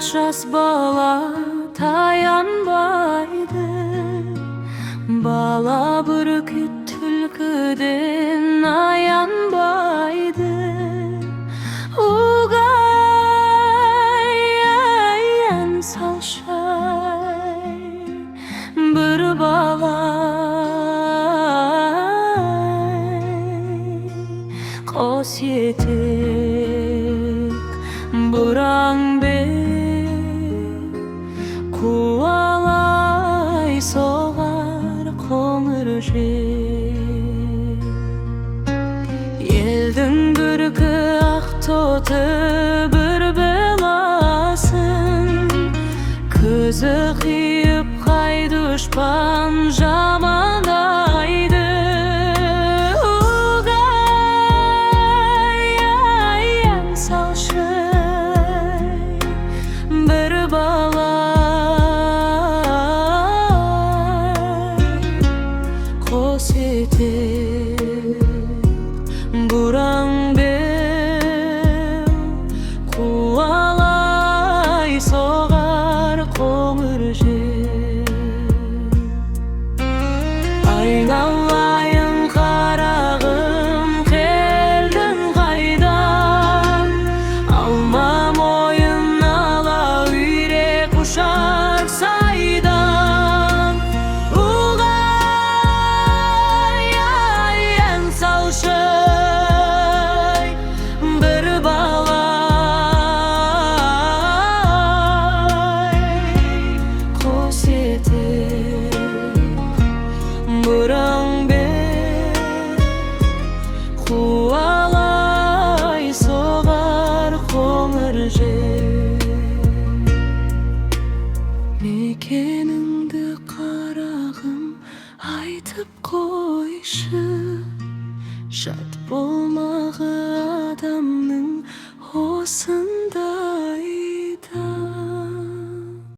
жас бала таянбайды, бала бүркіт түлкіден аянбайды. Угай ән салшай бір бала қосиетік бұраң қуалай соғар қоңыр жел. Елдің бүркі ақтоты бір беласын, көзі қиып қай дұшпан жамандайды. Угай ән салшы бір бала бұраң бел қуалай соғар қоңыр жел. Айналайын қарағым, келдің қайдан? Алма мойын ала үйрек ұшар сайдан. Угай ән салшы бір бала қосиетік бұраң бел қуалай соғар қоңыр жел. Мекеніңді қарағым айтып қойшы, жат болмағы адамның осы